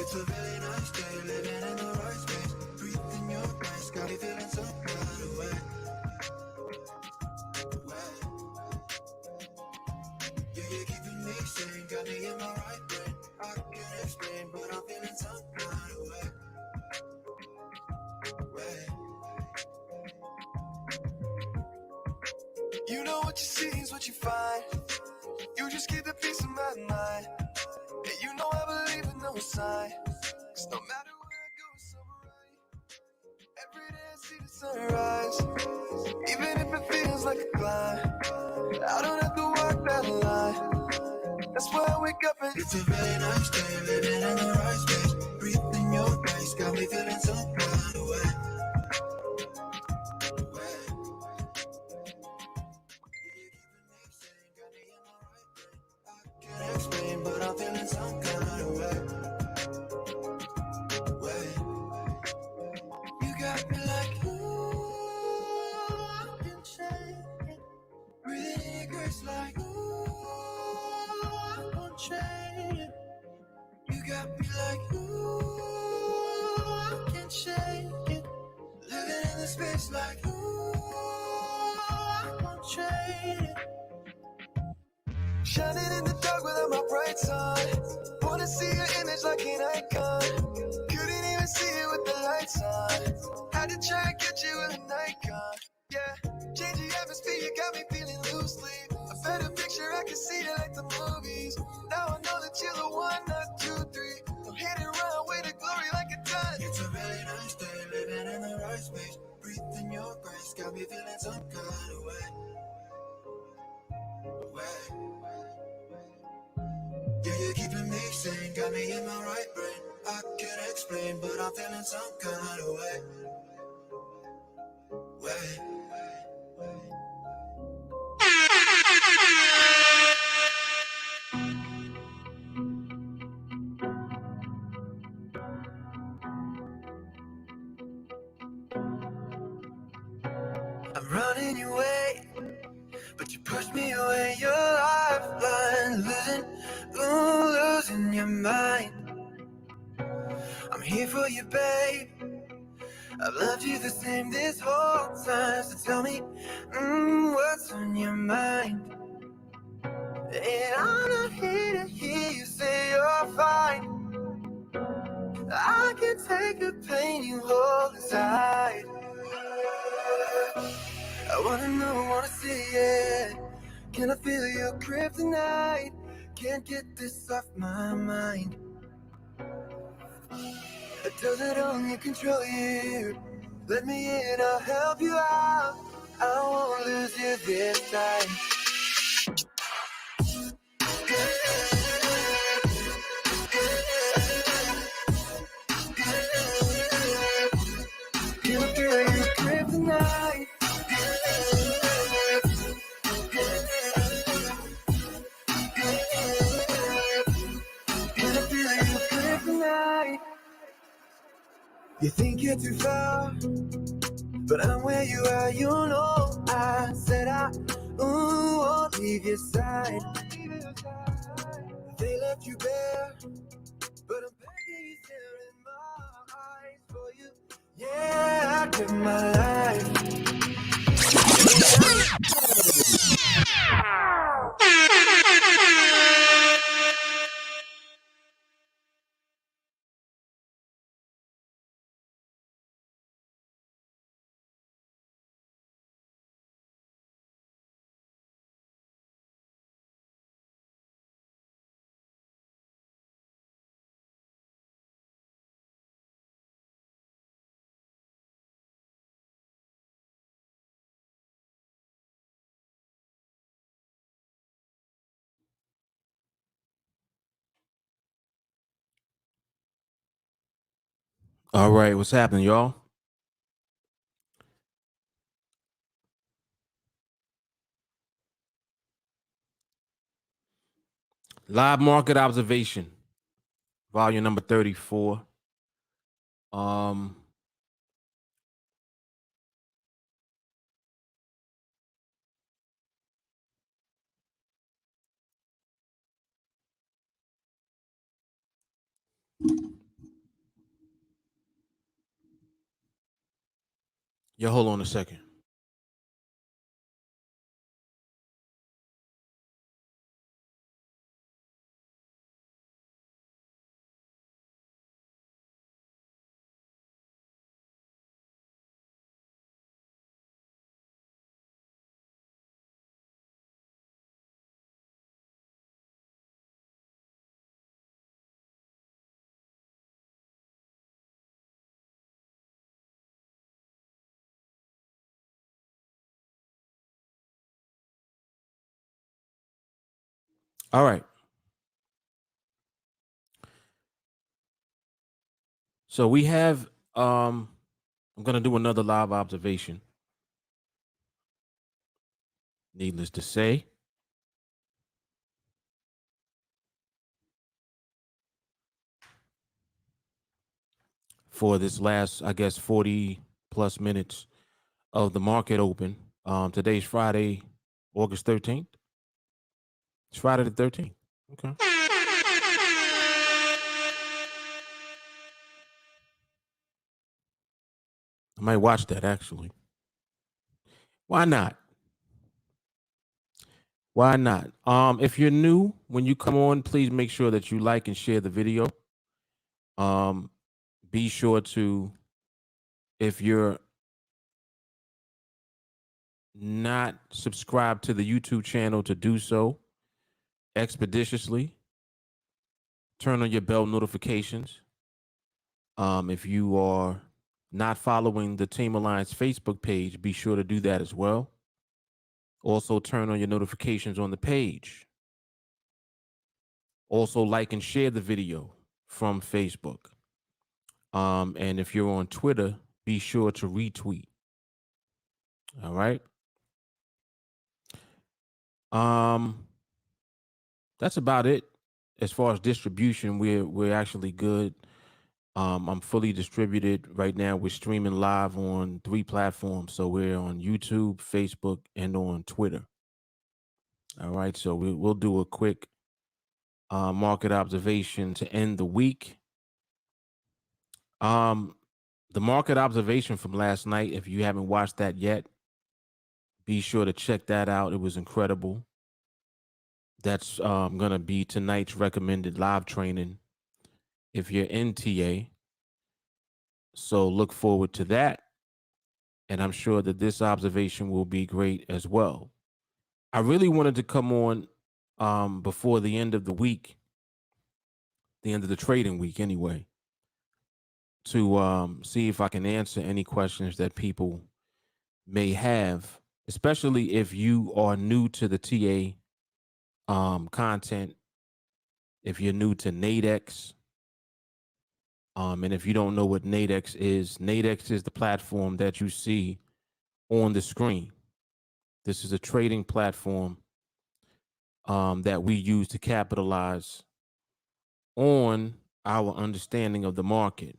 It's a really nice day, living in the right space. Breathing your grace, got me feeling some kind of way. Yeah, you're keeping me sane, got me in my right brain. I can't explain, but I'm feeling some kind of way. You know what you see is what you find. You just keep the peace in my mind. And you know I believe in no sign. Cause no matter where I go, it's alright. Every day I see the sunrise. Even if it feels like a climb, I don't have to walk that line. That's why I wake up and it's a really nice day, living in the right space. Breathing your grace, got me feeling some kind of way. Can't explain, but I'm feeling some kind of way. You got me like, ooh, I can change it. Breathing in your grace like, ooh, I won't change it. You got me like, ooh, I can shake it. Living in the space like, ooh, I won't change it. Shining in the dark without my bright side. Wanna see your image like an icon. Couldn't even see it with the lights on. Had to try and get you with an icon. Yeah, change the atmosphere, you got me feeling loosely. A better picture, I can see it like the movies. Now I know that you're the one, not two, three. Don't hit it around with the glory like a ton. It's a really nice day, living in the right space. Breathing your grace, got me feeling some kind of way. Yeah, you're keeping me sane, got me in my right brain. I can't explain, but I'm feeling some kind of way. I'm running your way, but you push me away. Your lifeline, losing your mind. I'm here for you, babe. I've loved you the same this whole time. So tell me, what's on your mind? And I'm not here to hear you say you're fine. I can take the pain you hold inside. I wanna know, wanna see it. Can I feel your kryptonite? Can't get this off my mind. Does it only control you? Let me in, I'll help you out. I won't lose you this time. Can I feel your kryptonite? Can I feel your kryptonite? You think you're too far, but I'm where you are, you know. I said I won't leave your side. They left you bare, but I'm begging you still in my eyes for you. Yeah, I give my life. All right, what's happening, y'all? Live market observation, volume number 34. Yeah, hold on a second. All right. So we have I'm going to do another live observation. Needless to say, for this last, I guess, 40 plus minutes of the market open. Today's Friday, August 13th. It's Friday the 13th. Okay. I might watch that actually. Why not? Why not? If you're new, when you come on, please make sure that you like and share the video. Um, be sure to, if you're not subscribed to the YouTube channel, to do so expeditiously. Turn on your bell notifications. If you are not following the TeamAlliance Facebook page, be sure to do that as well. Also, turn on your notifications on the page. Also, like and share the video from Facebook. And if you're on Twitter, be sure to retweet. All right. That's about it. As far as distribution, we're actually good. I'm fully distributed right now. We're streaming live on 3 platforms. So we're on YouTube, Facebook, and on Twitter. All right. So we'll do a quick market observation to end the week. The market observation from last night, if you haven't watched that yet, be sure to check that out. It was incredible. That's going to be tonight's recommended live training if you're in TA. So look forward to that. And I'm sure that this observation will be great as well. I really wanted to come on before the end of the week, the end of the trading week anyway, to see if I can answer any questions that people may have, especially if you are new to the TA content, if you're new to NADEX, and if you don't know what NADEX is the platform that you see on the screen. This is a trading platform that we use to capitalize on our understanding of the market.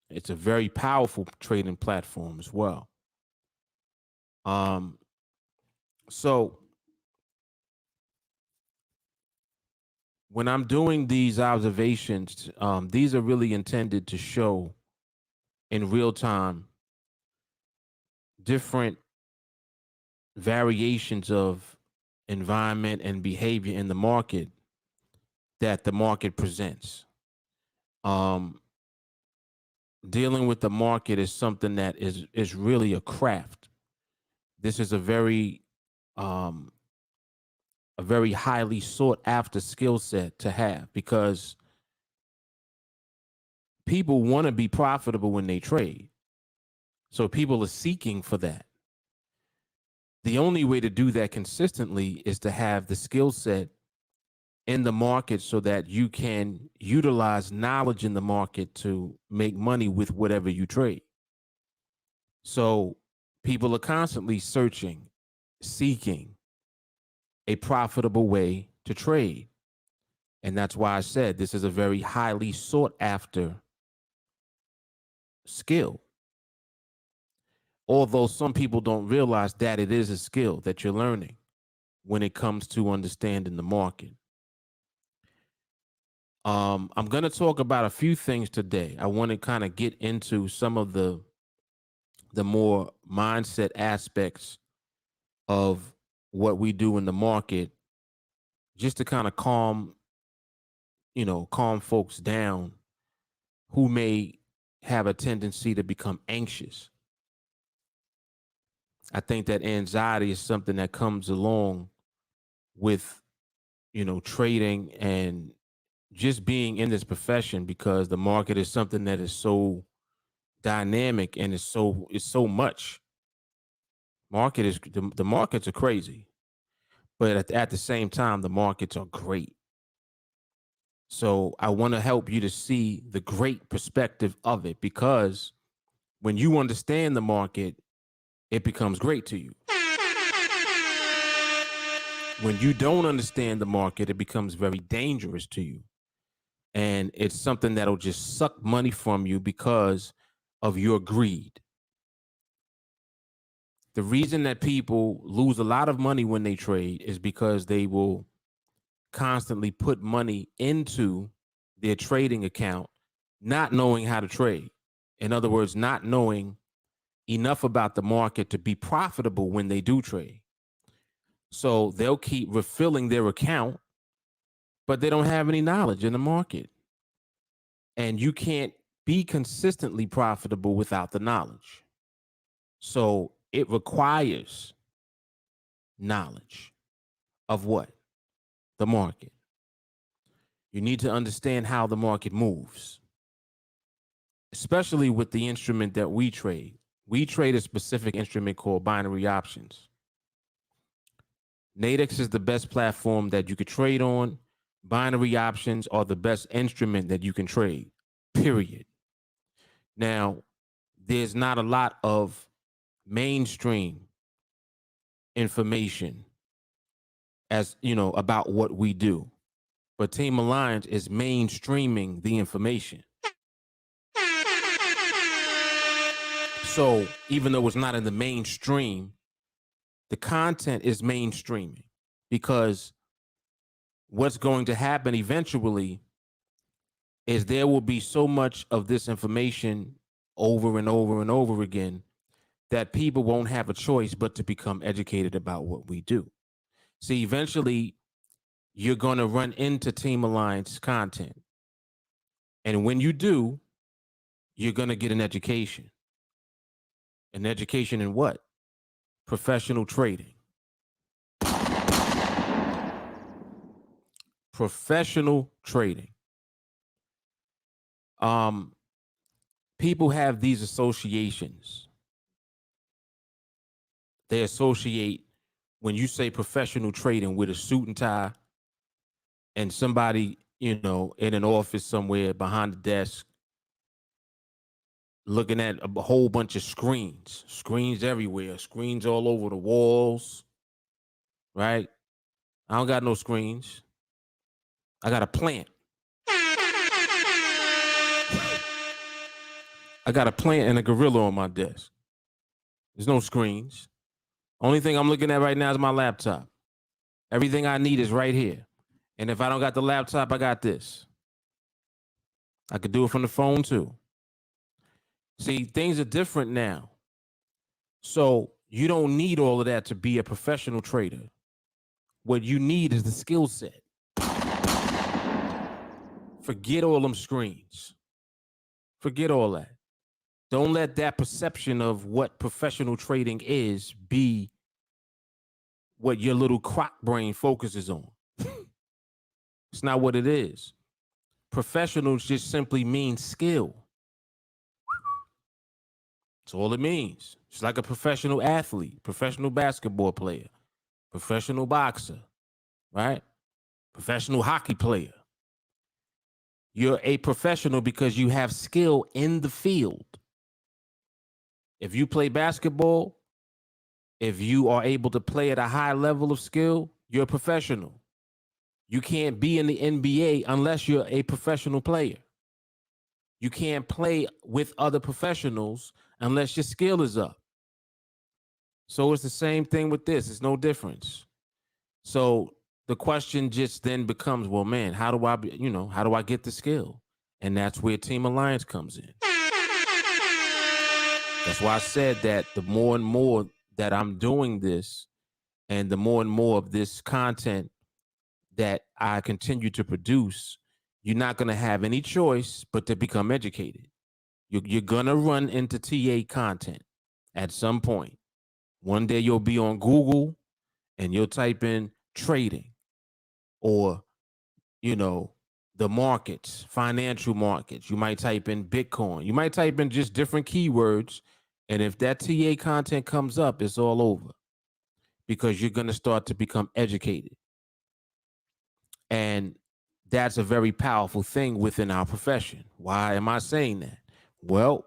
It's a very powerful trading platform as well. So when I'm doing these observations, these are really intended to show in real time different variations of environment and behavior in the market that the market presents. Dealing with the market is something that is really a craft. This is um, a very highly sought after skill set to have, because people want to be profitable when they trade. So people are seeking for that. The only way to do that consistently is to have the skill set in the market so that you can utilize knowledge in the market to make money with whatever you trade. So people are constantly searching, seeking a profitable way to trade. And that's why I said this is a very highly sought after skill. Although some people don't realize that it is a skill that you're learning when it comes to understanding the market. I'm going to talk about a few things today. I want to kind of get into some of the the more mindset aspects of what we do in the market, just to kind of calm folks down who may have a tendency to become anxious. I think that anxiety is something that comes along with, trading and just being in this profession, because the market is something that is so dynamic and it's so much. The markets are crazy, but at the same time, the markets are great. So I want to help you to see the great perspective of it, because when you understand the market, it becomes great to you. When you don't understand the market, it becomes very dangerous to you. And it's something that'll just suck money from you because of your greed. The reason that people lose a lot of money when they trade is because they will constantly put money into their trading account, not knowing how to trade. In other words, not knowing enough about the market to be profitable when they do trade. So they'll keep refilling their account, but they don't have any knowledge in the market. And you can't be consistently profitable without the knowledge. So it requires knowledge of what? The market. You need to understand how the market moves, especially with the instrument that we trade. We trade a specific instrument called binary options. NADEX is the best platform that you could trade on. Binary options are the best instrument that you can trade, period. Now, there's not a lot of mainstream information about what we do, but TeamAlliance is mainstreaming the information. So even though it's not in the mainstream, the content is mainstreaming, because what's going to happen eventually is there will be so much of this information over and over and over again that people won't have a choice but to become educated about what we do. See, eventually you're going to run into TeamAlliance content. And when you do, you're going to get an education. An education in what? Professional trading. Professional trading. People have these associations. They associate, when you say professional trading, with a suit and tie and somebody, in an office somewhere behind the desk, looking at a whole bunch of screens everywhere, screens all over the walls, right? I don't got no screens. I got a plant. I got a plant and a gorilla on my desk. There's no screens. Only thing I'm looking at right now is my laptop. Everything I need is right here. And if I don't got the laptop, I got this. I could do it from the phone too. See, things are different now. So you don't need all of that to be a professional trader. What you need is the skill set. Forget all them screens. Forget all that. Don't let that perception of what professional trading is be what your little crock brain focuses on. It's not what it is. Professionals just simply mean skill. That's all it means. It's like a professional athlete, professional basketball player, professional boxer, right? Professional hockey player. You're a professional because you have skill in the field. If you play basketball, if you are able to play at a high level of skill, you're a professional. You can't be in the NBA unless you're a professional player. You can't play with other professionals unless your skill is up. So it's the same thing with this. It's no difference. So the question just then becomes, well, man, how do I get the skill? And that's where TeamAlliance comes in. That's why I said that the more and more that I'm doing this and the more and more of this content that I continue to produce, you're not going to have any choice but to become educated. You're going to run into TA content at some point. One day you'll be on Google and you'll type in trading or, the markets, financial markets. You might type in Bitcoin. You might type in just different keywords. And if that TA content comes up, it's all over because you're going to start to become educated. And that's a very powerful thing within our profession. Why am I saying that? Well,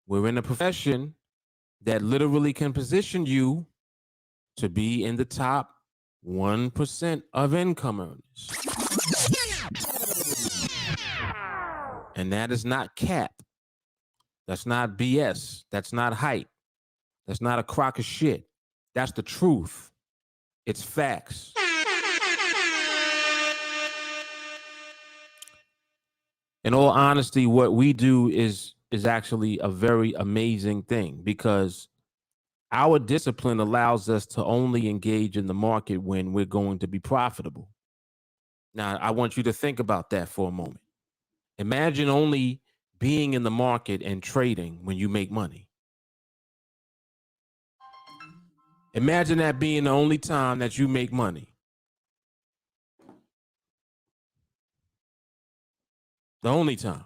we're in a profession that literally can position you to be in the top 1% of income earners. And that is not cap. That's not BS. That's not hype. That's not a crock of shit. That's the truth. It's facts. In all honesty, what we do is actually a very amazing thing because our discipline allows us to only engage in the market when we're going to be profitable. Now, I want you to think about that for a moment. Imagine only being in the market and trading when you make money. Imagine that being the only time that you make money. The only time.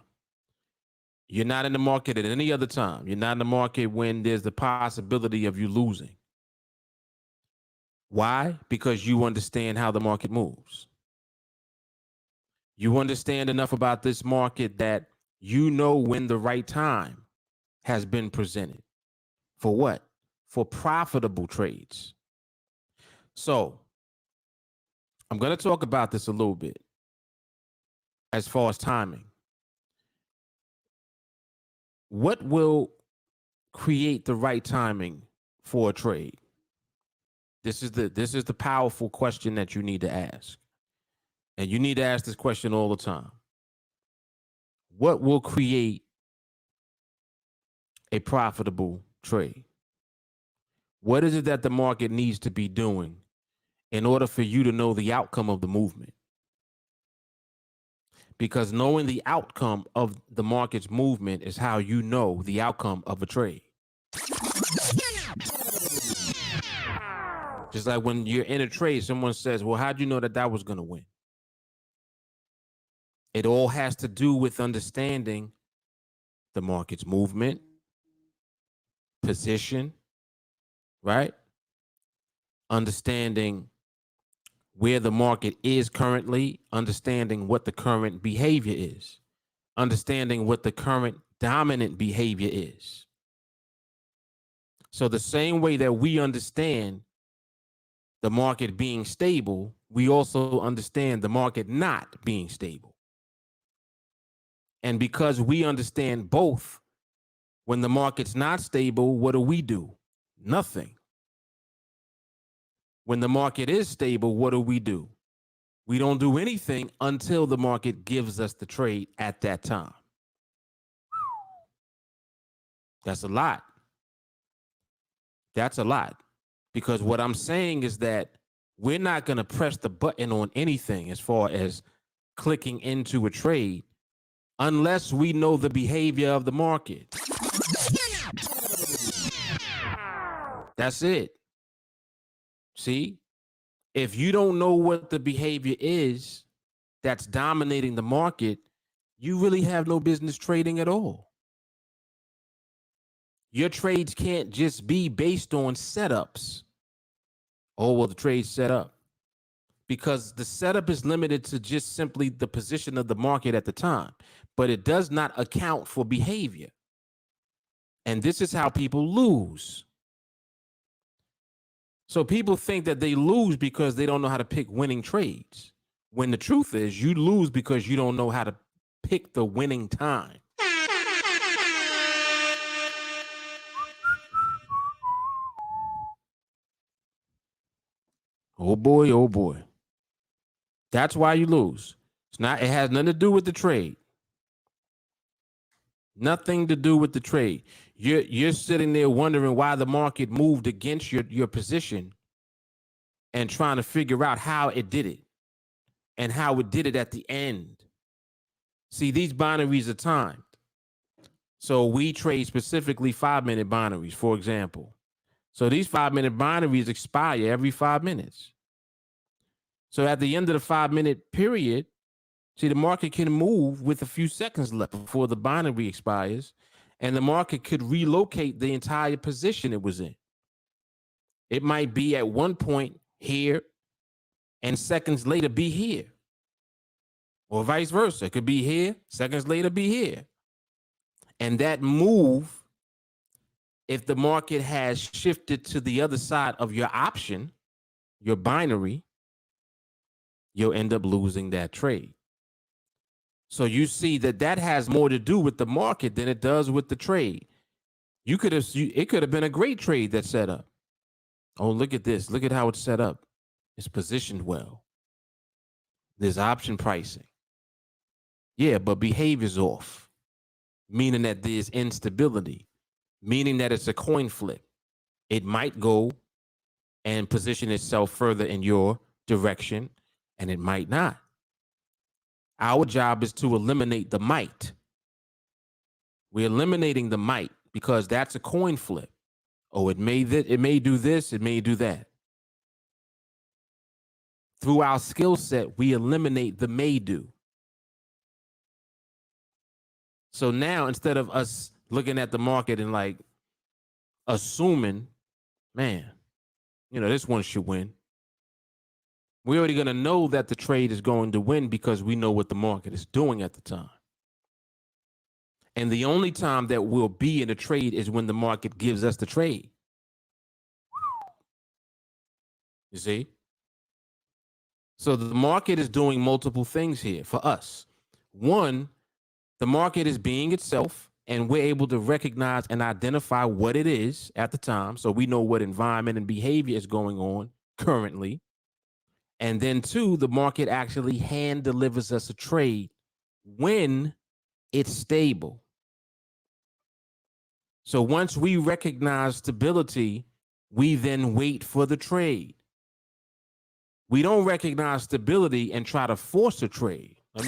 You're not in the market at any other time. You're not in the market when there's the possibility of you losing. Why? Because you understand how the market moves. You understand enough about this market that you know when the right time has been presented. For what? For profitable trades. So I'm going to talk about this a little bit as far as timing. What will create the right timing for a trade? This is the powerful question that you need to ask. And you need to ask this question all the time. What will create a profitable trade? What is it that the market needs to be doing in order for you to know the outcome of the movement? Because knowing the outcome of the market's movement is how you know the outcome of a trade. Just like when you're in a trade, someone says, well, how'd you know that that was going to win? It all has to do with understanding the market's movement, position, right? Understanding where the market is currently, understanding what the current behavior is, understanding what the current dominant behavior is. So the same way that we understand the market being stable, we also understand the market not being stable. And because we understand both, when the market's not stable, what do? Nothing. When the market is stable, what do? We don't do anything until the market gives us the trade at that time. That's a lot. That's a lot. Because what I'm saying is that we're not going to press the button on anything as far as clicking into a trade unless we know the behavior of the market. That's it. See, if you don't know what the behavior is that's dominating the market, you really have no business trading at all. Your trades can't just be based on setups. Oh, well, the trade's set up. Because the setup is limited to just simply the position of the market at the time, but it does not account for behavior. And this is how people lose. So people think that they lose because they don't know how to pick winning trades, when the truth is you lose because you don't know how to pick the winning time. Oh boy, oh boy. That's why you lose. It has nothing to do with the trade. Nothing to do with the trade. You're sitting there wondering why the market moved against your position and trying to figure out how it did it and how it did it at the end. See, these binaries are timed. So we trade specifically 5-minute binaries, for example. So these 5-minute binaries expire every 5 minutes. So at the end of the 5-minute period, see, the market can move with a few seconds left before the binary expires, and the market could relocate the entire position it was in. It might be at one point here and seconds later be here, or vice versa. It could be here, seconds later be here. And that move, if the market has shifted to the other side of your option, your binary, you'll end up losing that trade. So you see that has more to do with the market than it does with the trade. It could have been a great trade that set up. Oh, look at this. Look at how it's set up. It's positioned well. There's option pricing. Yeah, but behavior's off, meaning that there's instability, meaning that it's a coin flip. It might go and position itself further in your direction, and it might not. Our job is to eliminate the might. We're eliminating the might because that's a coin flip. Oh, it may do this, it may do that. Through our skill set, we eliminate the may do. So now, instead of us looking at the market and like assuming, man, this one should win, we're already going to know that the trade is going to win because we know what the market is doing at the time. And the only time that we'll be in a trade is when the market gives us the trade. You see? So the market is doing multiple things here for us. One, the market is being itself, and we're able to recognize and identify what it is at the time. So we know what environment and behavior is going on currently. And then two, the market actually hand delivers us a trade when it's stable. So once we recognize stability, we then wait for the trade. We don't recognize stability and try to force a trade. Let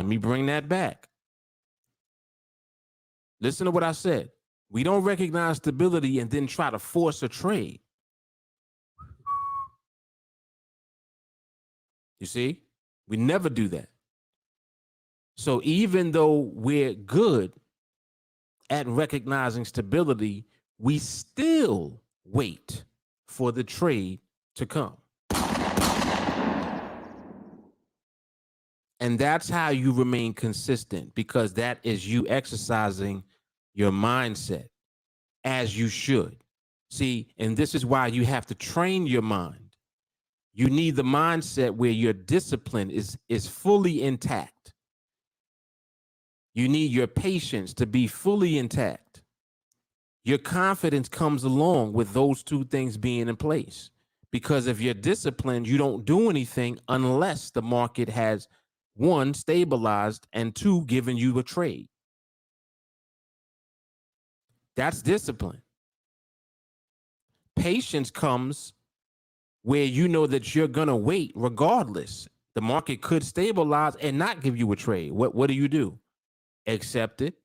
me bring that back. Listen to what I said. We don't recognize stability and then try to force a trade. You see? We never do that. So even though we're good at recognizing stability, we still wait for the trade to come. And that's how you remain consistent, because that is you exercising your mindset as you should. See, and this is why you have to train your mind. You need the mindset where your discipline is fully intact. You need your patience to be fully intact. Your confidence comes along with those two things being in place. Because if you're disciplined, you don't do anything unless the market has, one, stabilized, and two, given you a trade. That's discipline. Patience comes where you know that you're going to wait regardless. The market could stabilize and not give you a trade. What do? Accept it.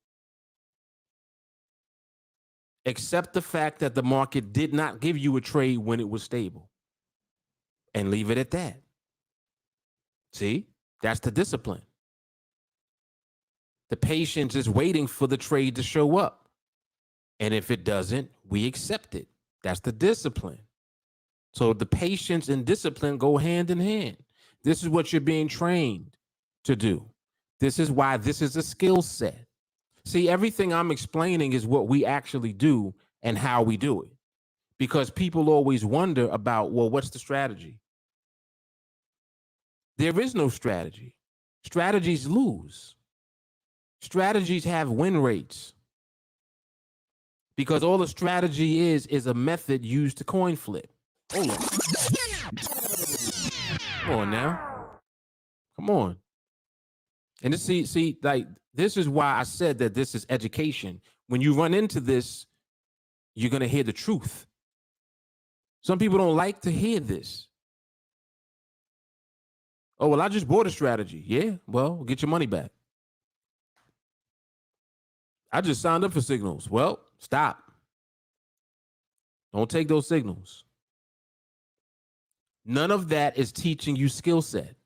Accept the fact that the market did not give you a trade when it was stable, and leave it at that. See, that's the discipline. The patience is waiting for the trade to show up. And if it doesn't, we accept it. That's the discipline. So the patience and discipline go hand in hand. This is what you're being trained to do. This is why this is a skill set. See, everything I'm explaining is what we actually do and how we do it. Because people always wonder about, well, what's the strategy? There is no strategy. Strategies lose. Strategies have win rates. Because all the strategy is a method used to coin flip. Hold on. Come on now. Come on. And see, like this is why I said that this is education. When you run into this, you're gonna hear the truth. Some people don't like to hear this. Oh, well, I just bought a strategy. Yeah, well, get your money back. I just signed up for signals. Well, stop. Don't take those signals. None of that is teaching you skill set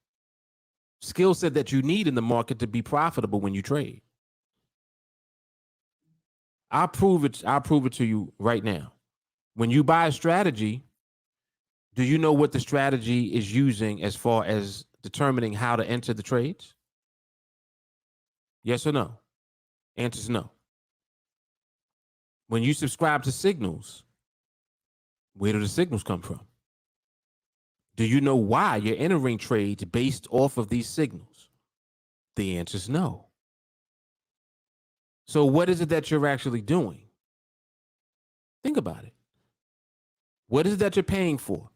that you need in the market to be profitable when you trade. I'll prove it to you right now. When you buy a strategy, do you know what the strategy is using as far as determining how to enter the trades? Yes or no? Answer is no. When you subscribe to signals, where do the signals come from? Do you know why you're entering trades based off of these signals? The answer is no. So what is it that you're actually doing? Think about it. What is it that you're paying for?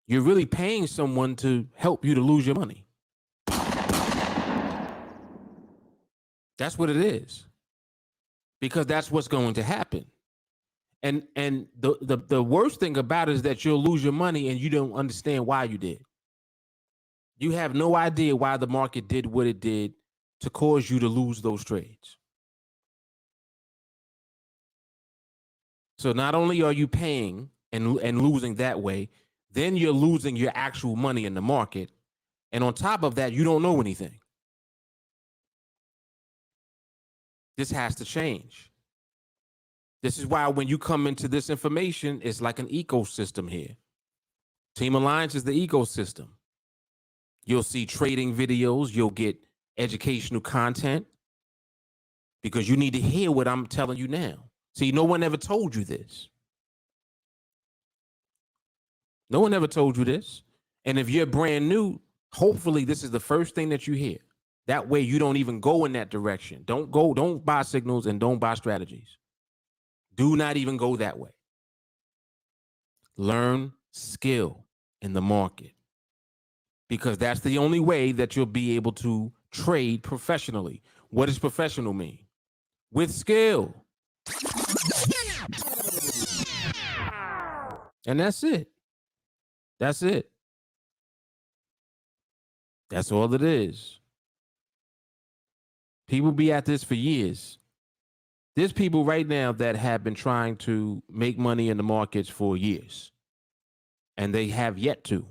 You're really paying someone to help you to lose your money. That's what it is. Because that's what's going to happen. And the worst thing about it is that you'll lose your money and you don't understand why you did. You have no idea why the market did what it did to cause you to lose those trades. So not only are you paying and losing that way, then you're losing your actual money in the market. And on top of that, you don't know anything. This has to change. This is why when you come into this information, it's like an ecosystem here. TeamAlliance is the ecosystem. You'll see trading videos. You'll get educational content because you need to hear what I'm telling you now. See, no one ever told you this. No one ever told you this. And if you're brand new, hopefully this is the first thing that you hear. That way you don't even go in that direction. Don't buy signals and don't buy strategies. Do not even go that way. Learn skill in the market because that's the only way that you'll be able to trade professionally. What does professional mean? With skill. And that's it. That's it. That's all it is. People be at this for years. There's people right now that have been trying to make money in the markets for years, and they have yet to.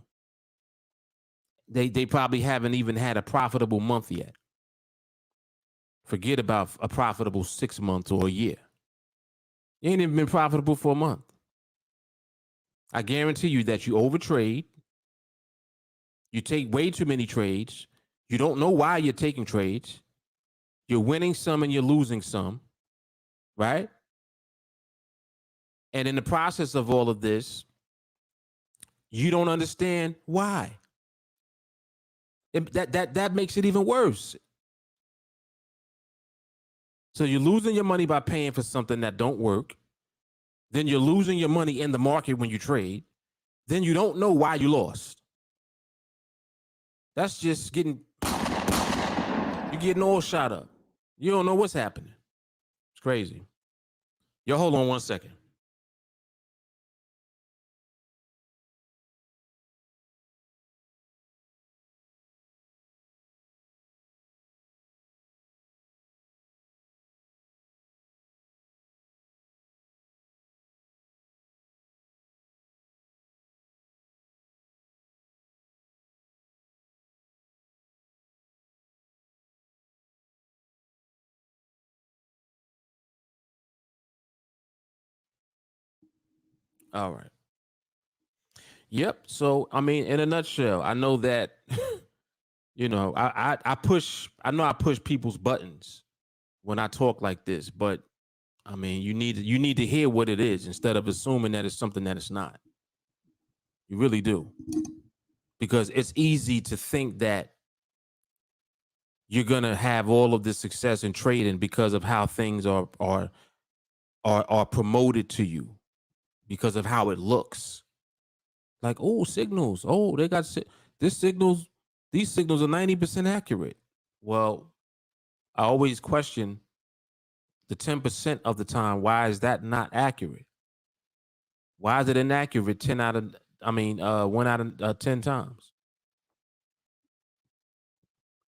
They probably haven't even had a profitable month yet. Forget about a profitable 6 months or a year. You ain't even been profitable for a month. I guarantee you that you overtrade. You take way too many trades. You don't know why you're taking trades. You're winning some and you're losing some, right? And in the process of all of this, you don't understand why. That makes it even worse. So you're losing your money by paying for something that don't work. Then you're losing your money in the market when you trade. Then you don't know why you lost. That's just you're getting all shot up. You don't know what's happening. It's crazy. Yo, hold on 1 second. All right. Yep. So, I mean, in a nutshell, I know that, I push people's buttons when I talk like this, but I mean, you need to hear what it is instead of assuming that it's something that it's not. You really do. Because it's easy to think that you're going to have all of this success in trading because of how things are promoted to you, because of how it looks. Like, oh, signals. Oh, they got these signals are 90% accurate. Well, I always question the 10% of the time. Why is that not accurate? Why is it inaccurate 1 out of 10 times?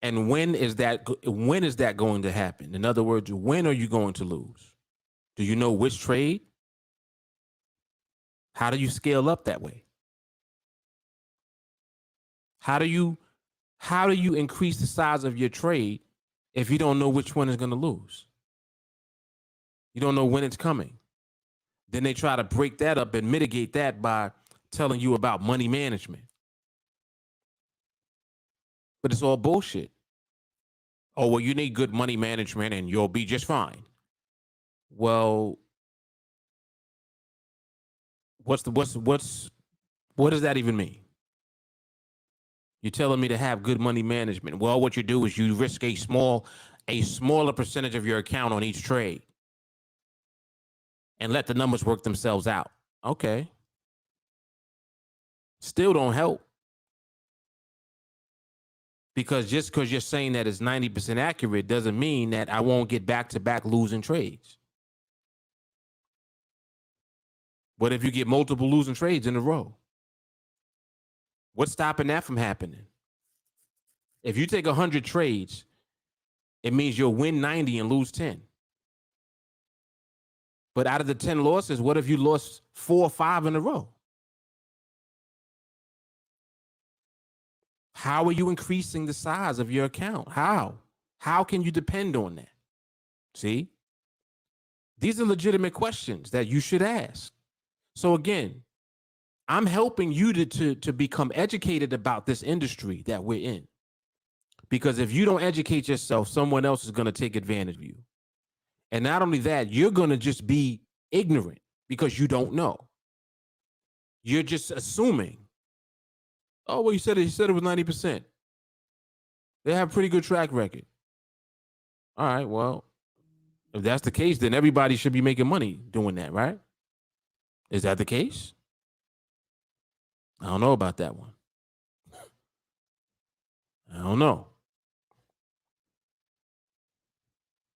And when is that going to happen? In other words, when are you going to lose? Do you know which trade? How do you scale up that way? How do you increase the size of your trade if you don't know which one is going to lose? You don't know when it's coming. Then they try to break that up and mitigate that by telling you about money management. But it's all bullshit. Oh, well, you need good money management and you'll be just fine. Well, what does that even mean? You're telling me to have good money management. Well, what you do is you risk a smaller percentage of your account on each trade and let the numbers work themselves out. Okay. Still don't help. Because just because you're saying that it's 90% accurate doesn't mean that I won't get back-to-back losing trades. What if you get multiple losing trades in a row? What's stopping that from happening? If you take 100 trades, it means you'll win 90 and lose 10. But out of the 10 losses, what if you lost 4 or 5 in a row? How are you increasing the size of your account? How can you depend on that? See? These are legitimate questions that you should ask. So again, I'm helping you to become educated about this industry that we're in. Because if you don't educate yourself, someone else is going to take advantage of you. And not only that, you're going to just be ignorant because you don't know. You're just assuming. Oh, well, he said it was 90%. They have a pretty good track record. All right, well, if that's the case, then everybody should be making money doing that, right? Is that the case? I don't know about that one. I don't know.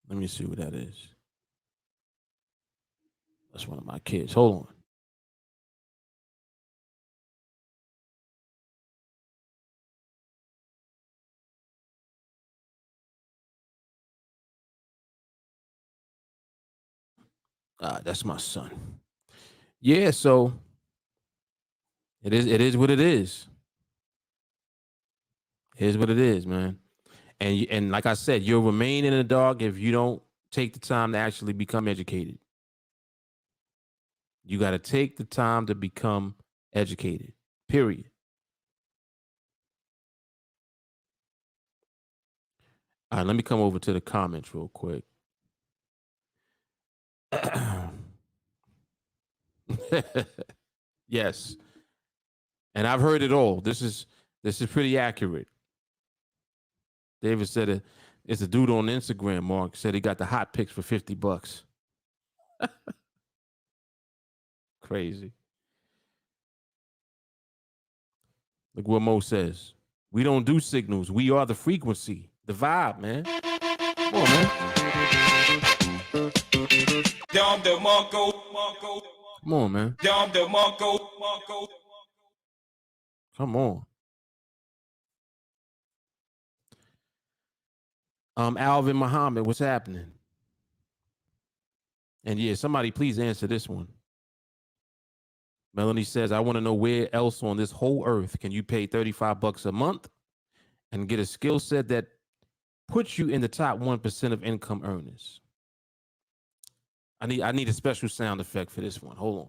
Let me see what that is. That's one of my kids. Hold on. That's my son. Yeah, so it is what it is. It is what it is, man. And like I said, you'll remain in the dark if you don't take the time to actually become educated. You got to take the time to become educated. Period. All right, let me come over to the comments real quick. Yes. And I've heard it all. This is pretty accurate. David said it's a dude on Instagram, Mark, said he got the hot picks for $50. Crazy. Look what Mo says. We don't do signals. We are the frequency, the vibe, man. Come on, man. Come on, man. Come on. Alvin Muhammad, what's happening? And yeah, somebody please answer this one. Melanie says, I want to know where else on this whole earth can you pay $35 a month and get a skill set that puts you in the top 1% of income earners. I need a special sound effect for this one. Hold on.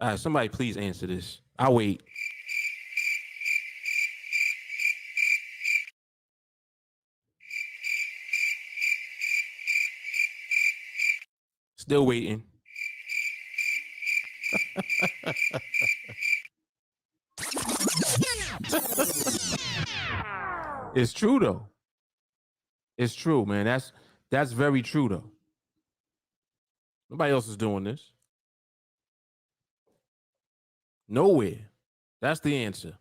All right, somebody please answer this. I'll wait. Still waiting. It's true though. It's true, man. That's very true though. Nobody else is doing this. Nowhere. That's the answer.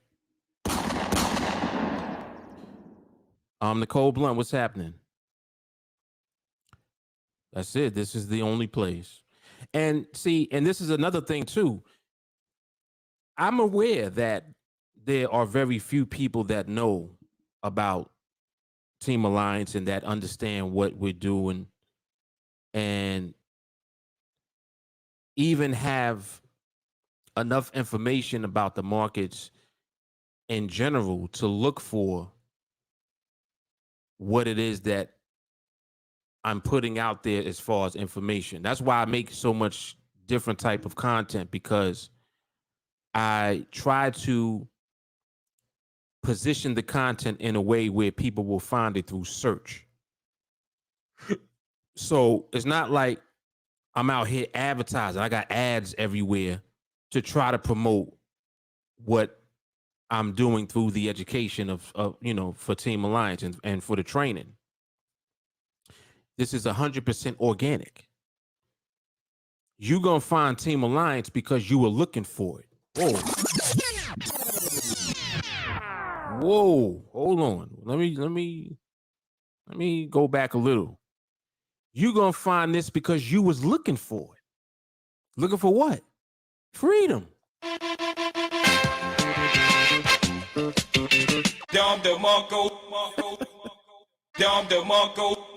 Nicole Blunt, what's happening? That's it. This is the only place. And see, and this is another thing too. I'm aware that there are very few people that know about TeamAlliance and that understand what we're doing and even have enough information about the markets in general to look for what it is that I'm putting out there as far as information. That's why I make so much different type of content, because I try to position the content in a way where people will find it through search. So it's not like I'm out here advertising. I got ads everywhere to try to promote what I'm doing through the education of for TeamAlliance and for the training. This is 100% organic. You're going to find TeamAlliance because you were looking for it. Whoa. Whoa. Hold on. Let me go back a little. You're going to find this because you was looking for it. Looking for what? Freedom.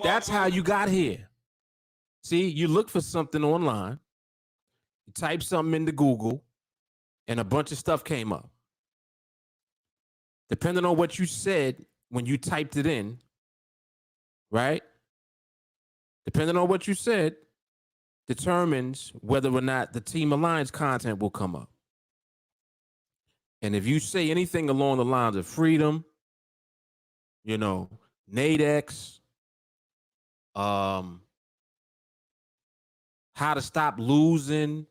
That's how you got here. See, you look for something online, you type something into Google, and a bunch of stuff came up. Depending on what you said when you typed it in, right? Depending on what you said, determines whether or not the TeamAlliance content will come up. And if you say anything along the lines of freedom, NADEX, how to stop losing,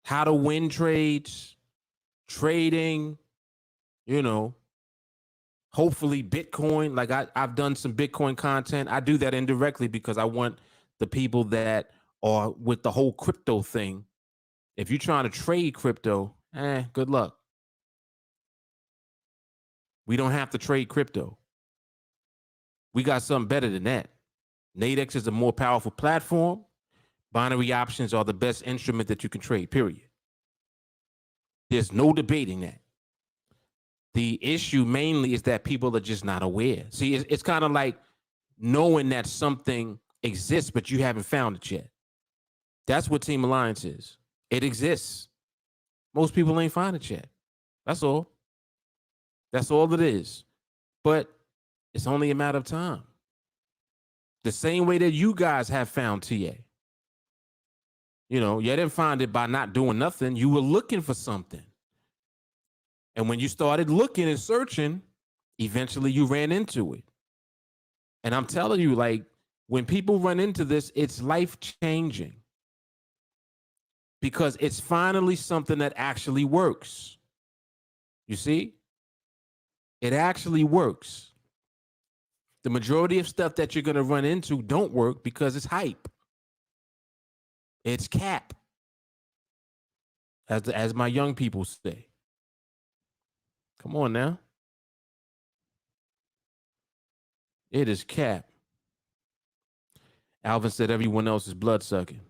how to win trades, trading, hopefully Bitcoin. Like I've done some Bitcoin content. I do that indirectly because I want the people that are with the whole crypto thing. If you're trying to trade crypto, good luck. We don't have to trade crypto. We got something better than that. NADEX is a more powerful platform. Binary options are the best instrument that you can trade, period. There's no debating that. The issue mainly is that people are just not aware. See, it's kind of like knowing that something exists, but you haven't found it yet. That's what TeamAlliance is. It exists. Most people ain't find it yet. That's all. That's all it is. But it's only a matter of time. The same way that you guys have found TA. You didn't find it by not doing nothing. You were looking for something. And when you started looking and searching, eventually you ran into it. And I'm telling you, like, when people run into this, it's life-changing. Because it's finally something that actually works. You see? It actually works. The majority of stuff that you're going to run into don't work because it's hype. It's cap. As my young people say. Come on now. It is cap. Alvin said everyone else is blood sucking.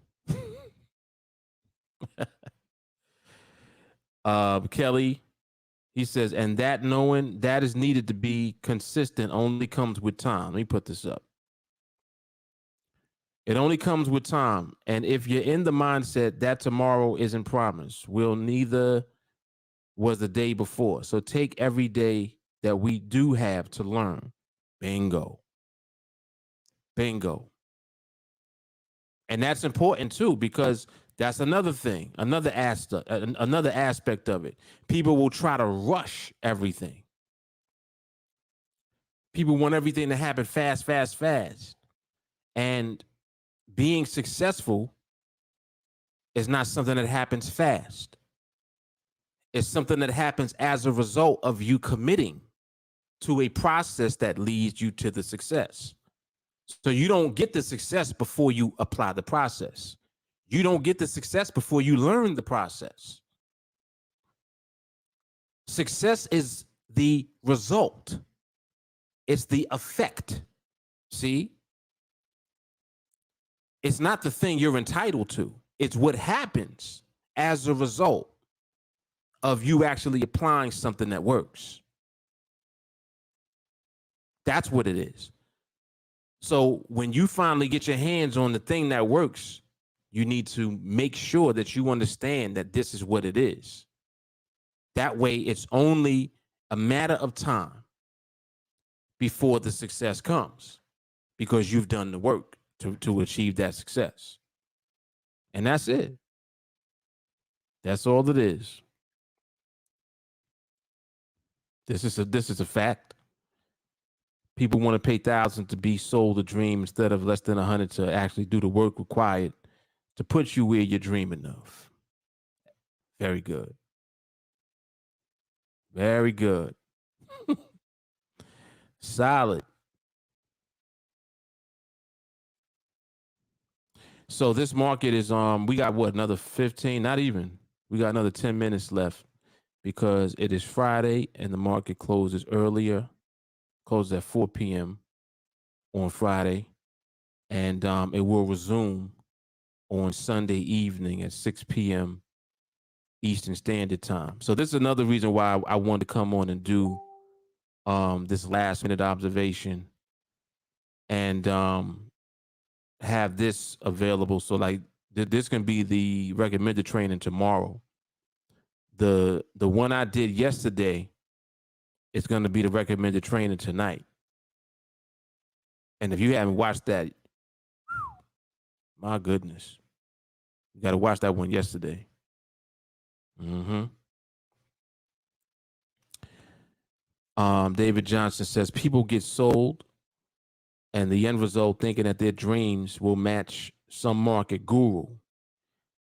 Kelly, he says, and that knowing that is needed to be consistent only comes with time. Let me put this up. It only comes with time. And if you're in the mindset that tomorrow isn't promised, neither was the day before. So take every day that we do have to learn. Bingo. Bingo. And that's important too, because that's another thing, another aspect of it. People will try to rush everything. People want everything to happen fast, fast, fast. And being successful is not something that happens fast. It's something that happens as a result of you committing to a process that leads you to the success. So you don't get the success before you apply the process. You don't get the success before you learn the process. Success is the result. It's the effect. See? It's not the thing you're entitled to. It's what happens as a result of you actually applying something that works. That's what it is. So when you finally get your hands on the thing that works, you need to make sure that you understand that this is what it is. That way, it's only a matter of time before the success comes, because you've done the work to achieve that success. And that's it. That's all it is. This is a fact. People want to pay thousands to be sold a dream instead of less than 100 to actually do the work required to put you where you're dreaming of. Very good. Very good. Solid. So this market is we got what, another 15, not even. We got another 10 minutes left because it is Friday and the market closes earlier. Closes at 4 p.m. on Friday, and it will resume on Sunday evening at 6 p.m. Eastern Standard Time. So this is another reason why I wanted to come on and do this last minute observation and have this available. So like this can be the recommended training tomorrow. The one I did yesterday is going to be the recommended training tonight. And if you haven't watched that, my goodness, you got to watch that one yesterday. David Johnson says people get sold and the end result thinking that their dreams will match some market guru.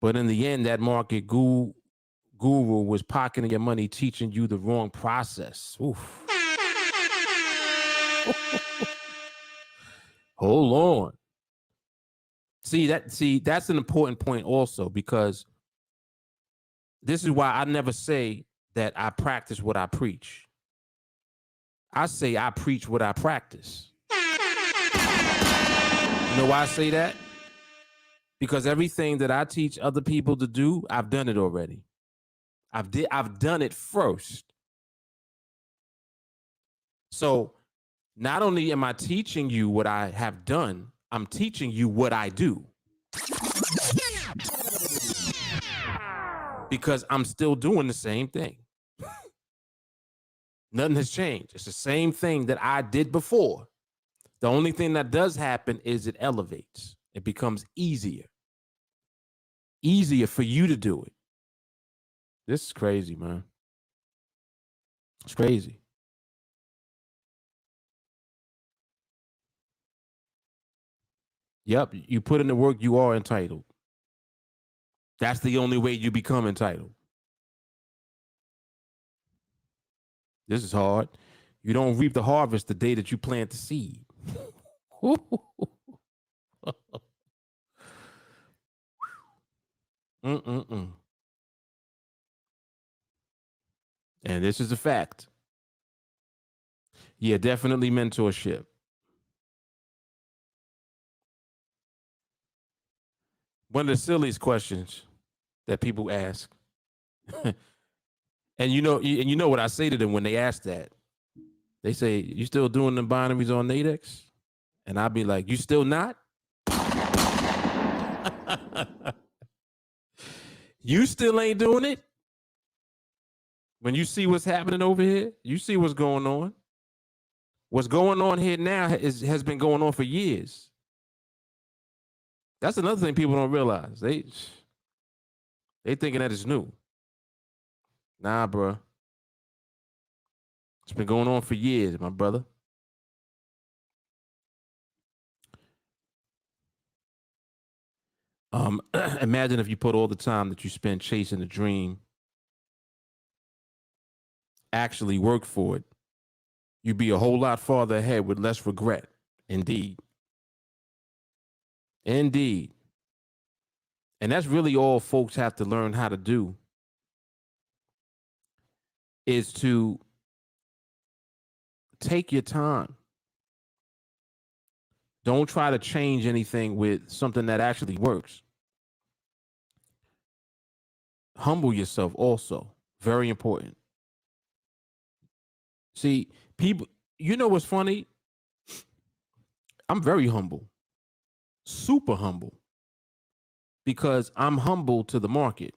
But in the end, that market guru was pocketing your money, teaching you the wrong process. Oof. Hold on. See, that's an important point also, because this is why I never say that I practice what I preach. I say I preach what I practice. You know why I say that? Because everything that I teach other people to do, I've done it already. I've done it first. So not only am I teaching you what I have done, I'm teaching you what I do. Because I'm still doing the same thing. Nothing has changed. It's the same thing that I did before. The only thing that does happen is it elevates. It becomes easier. Easier for you to do it. This is crazy, man. It's crazy. Yep, you put in the work, you are entitled. That's the only way you become entitled. This is hard. You don't reap the harvest the day that you plant the seed. And this is a fact. Yeah, definitely mentorship. One of the silliest questions that people ask. And you know what I say to them when they ask that? They say, "You still doing the binaries on NADEX?" And I'll be like, "You still not?" You still ain't doing it? When you see what's happening over here, you see what's going on. What's going on here now has been going on for years. That's another thing people don't realize. They thinking that it's new. Nah, bro. It's been going on for years, my brother. Imagine if you put all the time that you spend chasing a dream, actually work for it. You'd be a whole lot farther ahead with less regret. Indeed. Indeed. And that's really all folks have to learn how to do, is to take your time. Don't try to change anything with something that actually works. Humble yourself also. Very important. See, people, you know what's funny? I'm very humble, super humble, because I'm humble to the market.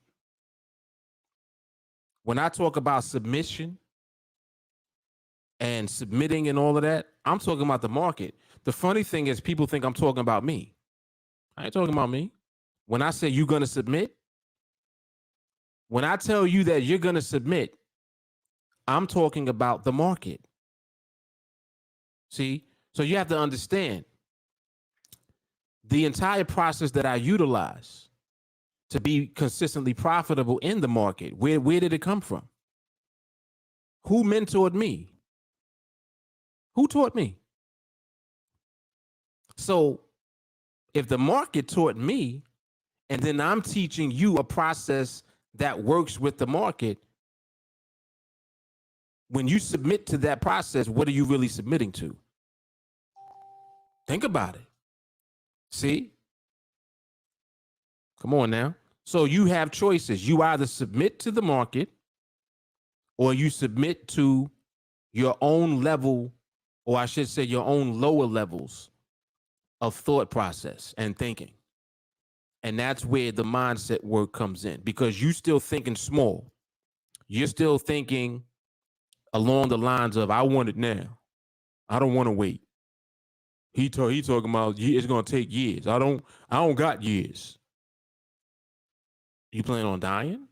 When I talk about submission and submitting and all of that, I'm talking about the market. The funny thing is, people think I'm talking about me. I ain't talking about me. When I say you're going to submit, when I tell you that you're going to submit, I'm talking about the market. See? So you have to understand the entire process that I utilize to be consistently profitable in the market. Where did it come from? Who mentored me? Who taught me? So if the market taught me, and then I'm teaching you a process that works with the market, when you submit to that process, what are you really submitting to? Think about it. See? Come on now. So you have choices. You either submit to the market or you submit to your own level, or I should say your own lower levels of thought process and thinking. And that's where the mindset work comes in, because you still thinking small. You're still thinking along the lines of, I want it now. I don't want to wait. He talking about it's gonna take years. I don't got years. You plan on dying?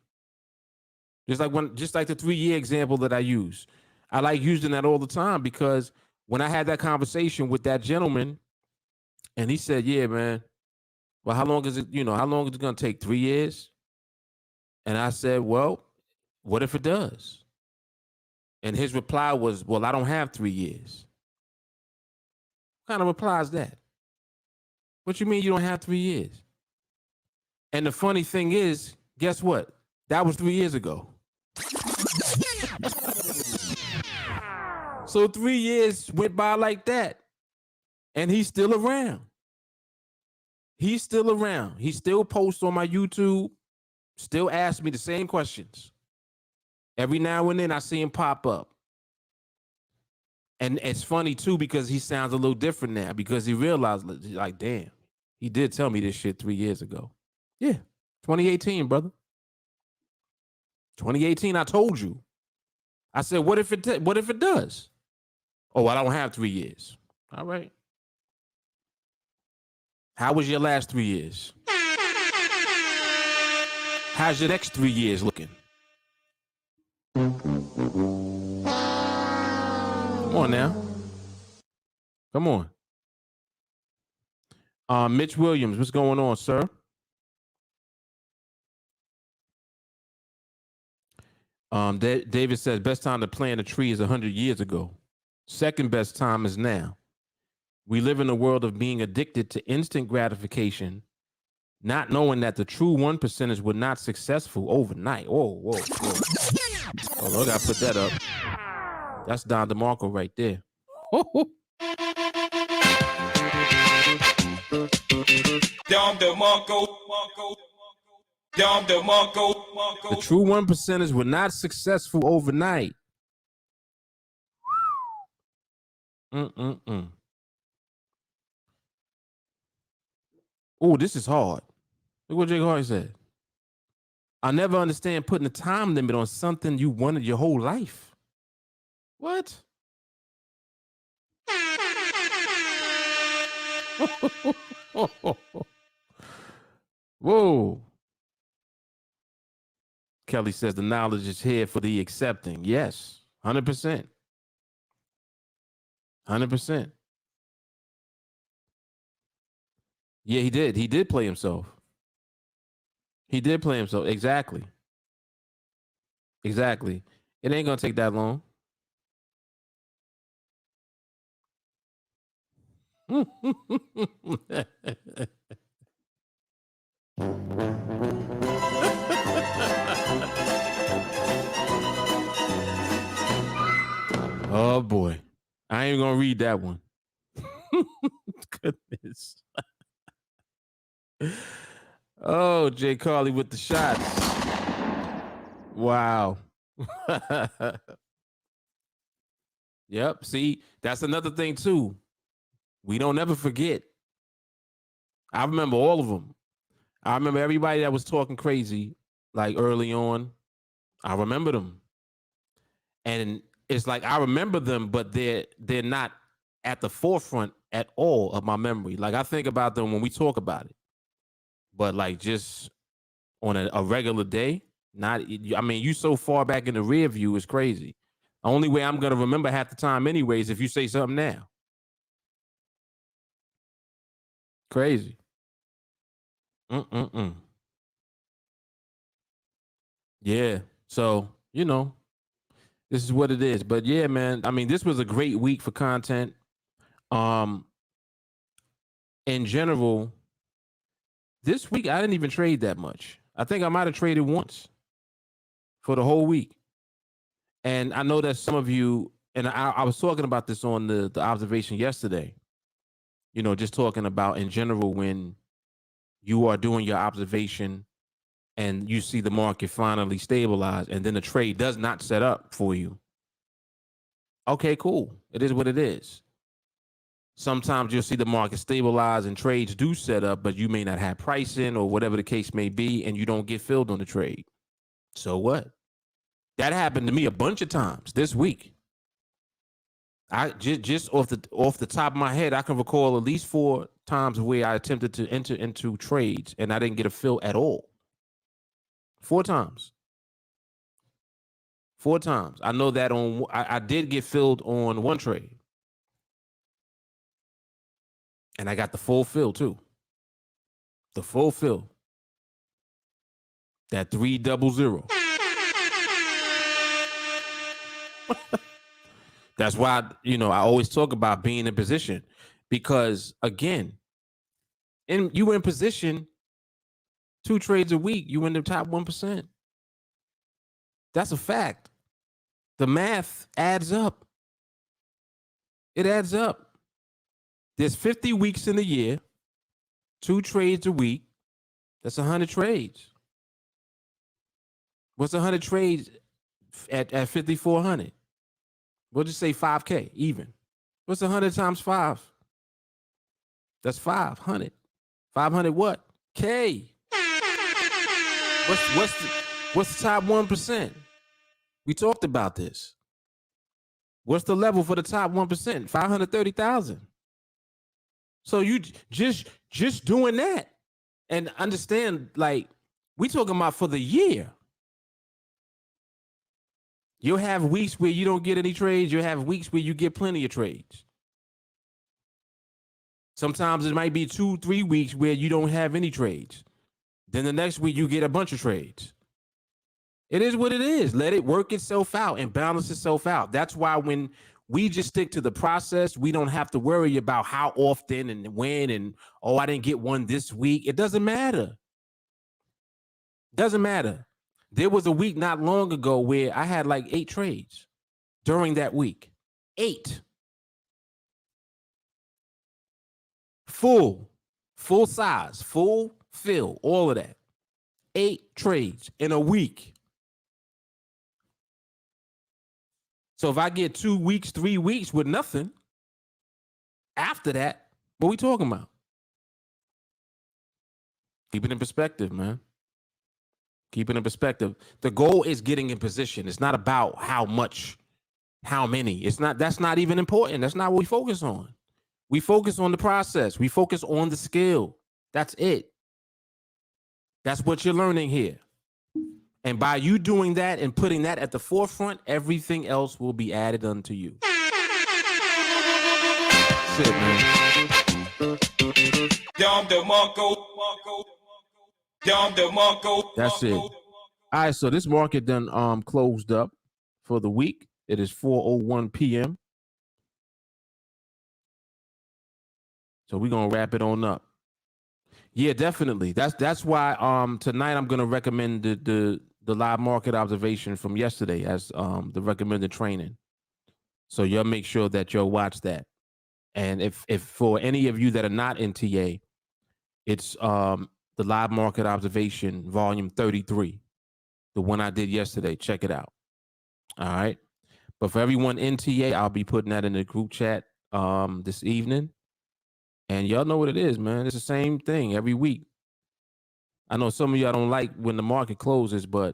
Just like the 3-year example that I use. I like using that all the time, because when I had that conversation with that gentleman, and he said, "Yeah, man. Well, how long is it? How long is it gonna take? 3 years?" And I said, "Well, what if it does?" And his reply was, "Well, I don't have 3 years." What kind of reply is that? What you mean you don't have 3 years? And the funny thing is, guess what? That was 3 years ago. So 3 years went by like that, and he's still around. He's still around. He still posts on my YouTube, still asks me the same questions. Every now and then I see him pop up. And it's funny too, because he sounds a little different now, because he realized, like, damn, he did tell me this shit 3 years ago. Yeah, 2018, brother. 2018, I told you. I said, what if it does? Oh, I don't have 3 years. All right. How was your last 3 years? How's your next 3 years looking? Come on now. Come on. Mitch Williams, what's going on, sir? David says, best time to plant a tree is 100 years ago. Second best time is now. We live in a world of being addicted to instant gratification, not knowing that the true 1%ers were not successful overnight. Whoa. Oh, I gotta put that up. That's Don DeMarco right there. Don DeMarco. The true 1%ers were not successful overnight. Oh, this is hard. Look what Jake Hardy said. I never understand putting a time limit on something you wanted your whole life. What? Whoa. Kelly says the knowledge is here for the accepting. Yes, 100%. 100%. Yeah, he did. He did play himself. He did play himself. Exactly. Exactly. It ain't going to take that long. Oh boy, I ain't gonna read that one. Goodness. Oh, Jay Carly with the shots. Wow. Yep. See, that's another thing too. We don't ever forget. I remember all of them. I remember everybody that was talking crazy, like early on. I remember them, and it's like I remember them, but they're not at the forefront at all of my memory. Like I think about them when we talk about it, but like just on a regular day, not. I mean, you so far back in the rear view is crazy. The only way I'm gonna remember half the time, anyways, if you say something now. Crazy. Mm-mm-mm. Yeah. So, this is what it is. But yeah, man, I mean, this was a great week for content. Um, in general, this week I didn't even trade that much. I think I might have traded once for the whole week. And I know that some of you, and I was talking about this on the observation yesterday, just talking about in general when you are doing your observation and you see the market finally stabilize and then the trade does not set up for you. Okay, cool. It is what it is. Sometimes you'll see the market stabilize and trades do set up, but you may not have pricing or whatever the case may be, and you don't get filled on the trade. So what? That happened to me a bunch of times this week. I just off the top of my head, I can recall at least 4 times where I attempted to enter into trades and I didn't get a fill at all. 4 times. 4 times. I know that I did get filled on one trade. And I got the full fill too. The full fill. That 300. That's why, I always talk about being in position because again, you in position 2 trades a week, you in the top 1%. That's a fact. The math adds up. It adds up. There's 50 weeks in a year, 2 trades a week. That's 100 trades. What's 100 trades at 5,400? We'll just say 5K even. What's 100 times 5? That's 500. 500 what? K. What's the top 1%? We talked about this. What's the level for the top 1%? 530,000. So you just doing that and understand, like, we talking about for the year. You'll have weeks where you don't get any trades. You'll have weeks where you get plenty of trades. Sometimes it might be 2-3 weeks where you don't have any trades. Then the next week you get a bunch of trades. It is what it is. Let it work itself out and balance itself out. That's why when we just stick to the process, we don't have to worry about how often and when and, I didn't get one this week. It doesn't matter. Doesn't matter. There was a week not long ago where I had like 8 trades during that week. 8. Full size, full fill, all of that. 8 trades in a week. So if I get 2 weeks, 3 weeks with nothing, after that, what we talking about? Keep it in perspective, man. Keep it in perspective. The goal is getting in position. It's not about how much, how many. That's not even important. That's not what we focus on. We focus on the process. We focus on the skill. That's it. That's what you're learning here. And by you doing that and putting that at the forefront, everything else will be added unto you. That's it, man. That's it. All right, so this market then closed up for the week. It is 4:01 p.m. So we're gonna wrap it on up. Yeah, definitely. That's why tonight I'm gonna recommend the live market observation from yesterday as the recommended training. So you'll make sure that you'll watch that. And if for any of you that are not in TA, it's the live market observation volume 33, the one I did yesterday. Check it out. All right. But for everyone in TA, I'll be putting that in the group chat this evening. And y'all know what it is, man. It's the same thing every week. I know some of y'all don't like when the market closes, but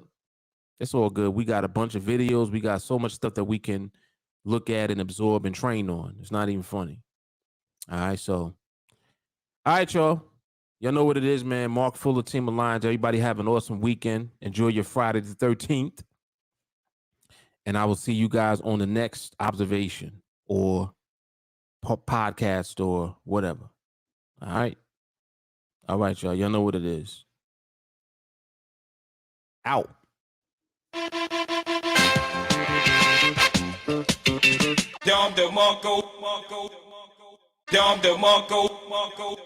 it's all good. We got a bunch of videos. We got so much stuff that we can look at and absorb and train on. It's not even funny. All right. So, all right, y'all. Y'all know what it is, man. Mark Fuller, TeamAlliance. Everybody have an awesome weekend. Enjoy your Friday the 13th. And I will see you guys on the next observation or podcast or whatever. All right. All right, y'all. Y'all know what it is. Out. Dom de Marco. Dom de Marco.